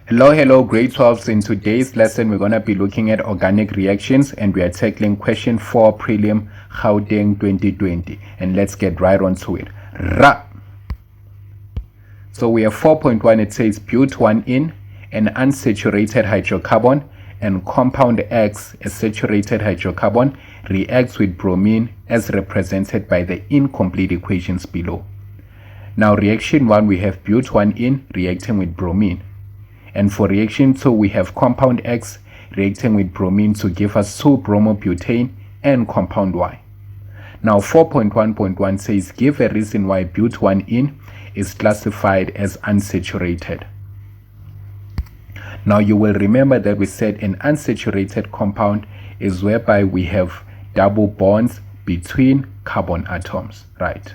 Hello, grade 12s. In today's lesson, we're going to be looking at organic reactions and we are tackling question 4 Prelim GAUTENG 2020. And let's get right on to it. So we have 4.1, it says but1 an unsaturated hydrocarbon, and compound X, a saturated hydrocarbon, reacts with bromine as represented by the incomplete equations below. Now reaction 1, we have but1 reacting with bromine. And for reaction 2, we have compound X reacting with bromine to give us 2-bromobutane and compound Y. Now 4.1.1 says give a reason why but1 is classified as unsaturated. Now you will remember that we said an unsaturated compound is whereby we have double bonds between carbon atoms, right?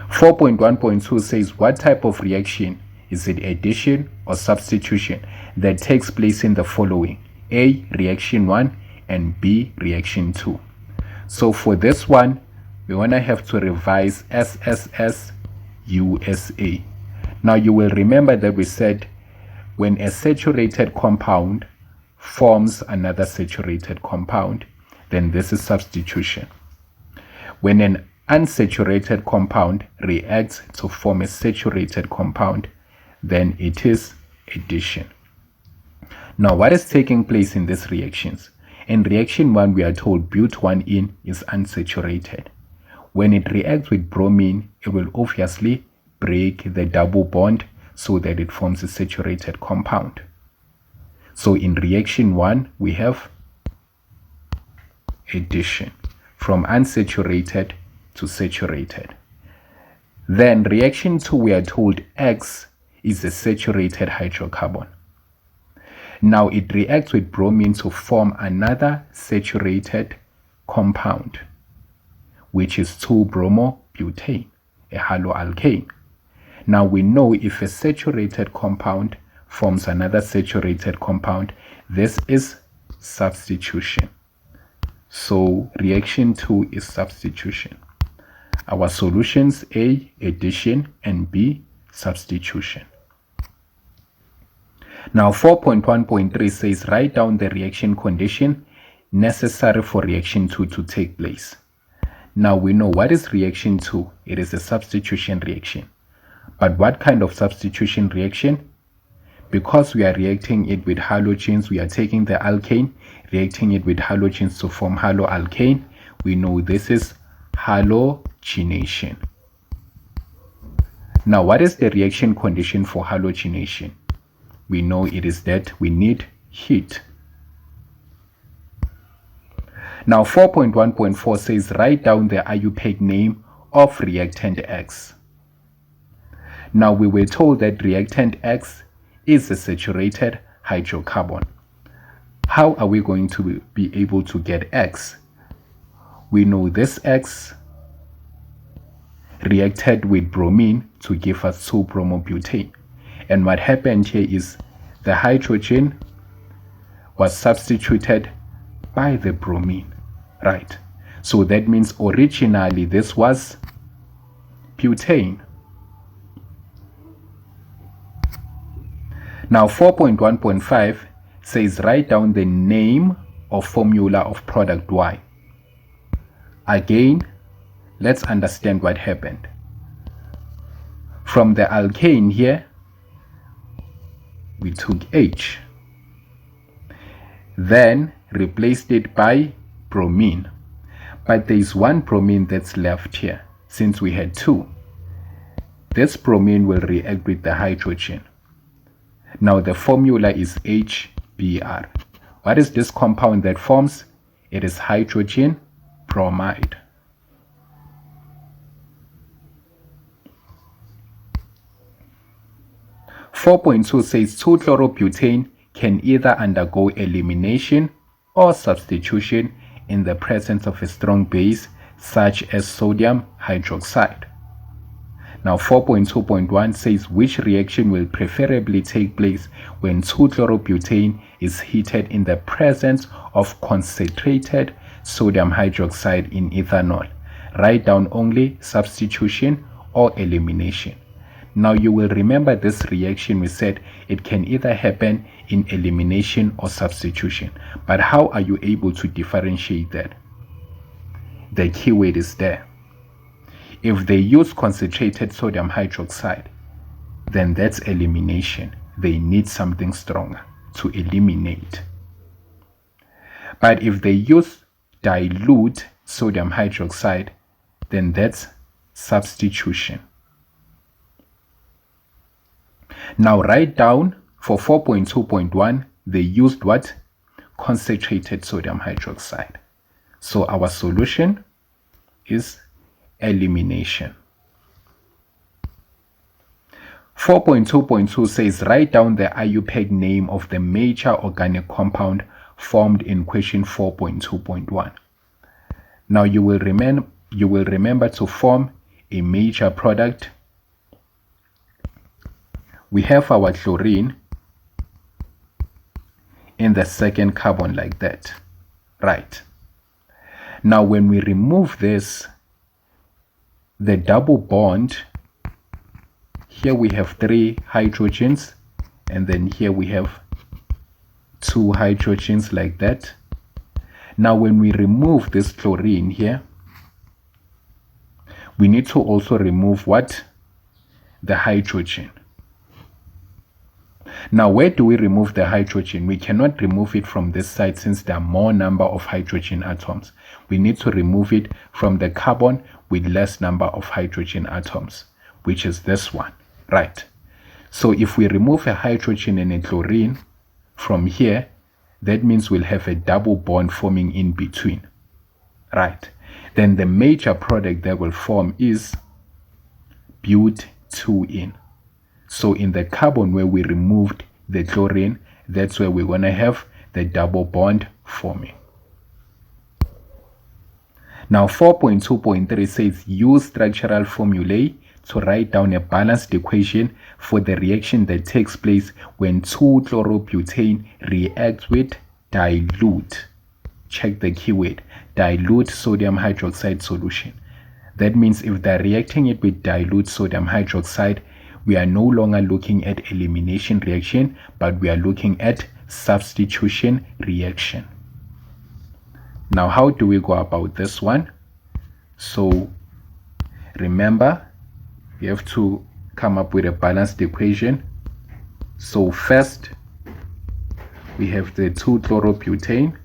4.1.2 says what type of reaction, is it addition or substitution, that takes place in the following: A, reaction 1, and B, reaction 2. So for this one, we want to have to revise SSS USA. Now you will remember that we said when a saturated compound forms another saturated compound, then this is substitution. When an unsaturated compound reacts to form a saturated compound, then it is addition. Now what is taking place in these reactions? In reaction 1, we are told but1 is unsaturated. When it reacts with bromine, it will obviously break the double bond so that it forms a saturated compound. So in reaction 1, we have addition from unsaturated to saturated. Then reaction 2, we are told X is a saturated hydrocarbon. Now it reacts with bromine to form another saturated compound, which is 2-bromobutane, a haloalkane. Now we know if a saturated compound forms another saturated compound, this is substitution. So reaction 2 is substitution. Our solutions: A, addition, and B, substitution. Now 4.1.3 says write down the reaction condition necessary for reaction 2 to take place. Now we know what is reaction 2. It is a substitution reaction. But what kind of substitution reaction? Because we are reacting it with halogens, we are taking the alkane, reacting it with halogens to form haloalkane. We know this is halogenation. Now what is the reaction condition for halogenation? We know it is that we need heat. Now 4.1.4 says write down the IUPAC name of reactant X. Now we were told that reactant X is a saturated hydrocarbon. How are we going to be able to get X? We know this X reacted with bromine to give us 2-bromobutane. And what happened here is the hydrogen was substituted by the bromine, right? So that means originally this was butane. Now 4.1.5 says write down the name or formula of product Y. Again, let's understand what happened. From the alkane here, we took H, then replaced it by bromine. But there is one bromine that's left here since we had 2. This bromine will react with the hydrogen. Now the formula is HBr. What is this compound that forms? It is hydrogen bromide. (4.2) says 2-chlorobutane can either undergo elimination or substitution in the presence of a strong base such as sodium hydroxide. Now 4.2.1 says which reaction will preferably take place when 2-chlorobutane is heated in the presence of concentrated sodium hydroxide in ethanol. Write down only substitution or elimination. Now you will remember this reaction, we said it can either happen in elimination or substitution. But how are you able to differentiate that? The keyword is there. If they use concentrated sodium hydroxide, then that's elimination. They need something stronger to eliminate. But if they use dilute sodium hydroxide, then that's substitution. Now write down for 4.2.1, they used what? Concentrated sodium hydroxide. So our solution is elimination. 4.2.2 says write down the IUPAC name of the major organic compound formed in question 4.2.1. Now you will remember to form a major product. We have our chlorine in the second carbon like that, right? Now when we remove this, the double bond, here we have 3 hydrogens, and then here we have 2 hydrogens like that. Now when we remove this chlorine here, we need to also remove what? The hydrogen. Now where do we remove the hydrogen? We cannot remove it from this side since there are more number of hydrogen atoms. We need to remove it from the carbon with less number of hydrogen atoms, which is this one, right? So if we remove a hydrogen and a chlorine from here, that means we'll have a double bond forming in between, right? Then the major product that will form is but2-ene. So in the carbon where we removed the chlorine, that's where we're going to have the double bond forming. Now 4.2.3 says use structural formulae to write down a balanced equation for the reaction that takes place when 2-chlorobutane reacts with dilute. Check the keyword, dilute sodium hydroxide solution. That means if they're reacting it with dilute sodium hydroxide, we are no longer looking at elimination reaction, but we are looking at substitution reaction. Now, how do we go about this one? So, remember, we have to come up with a balanced equation. So, first, we have the 2-chlorobutane.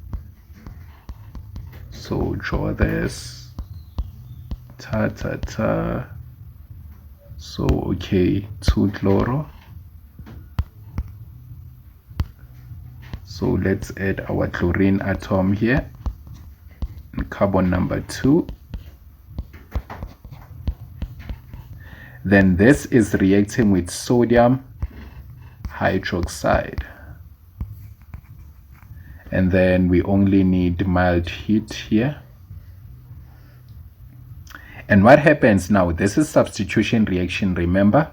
So, draw this. So, okay, 2-chloro. So let's add our chlorine atom here, and carbon number 2. Then this is reacting with sodium hydroxide. And then we only need mild heat here. And what happens now? This is substitution reaction, remember?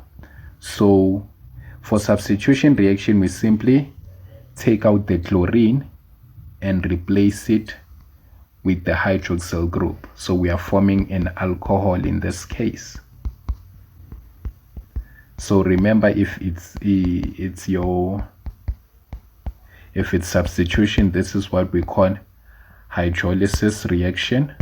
So for substitution reaction, we simply take out the chlorine and replace it with the hydroxyl group. So we are forming an alcohol in this case. So remember, if it's substitution, this is what we call hydrolysis reaction.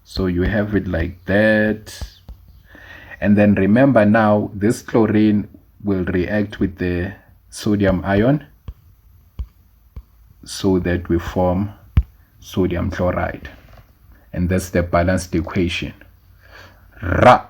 So you have it like that. And then remember now, this chlorine will react with the sodium ion so that we form sodium chloride. And that's the balanced equation. Ra.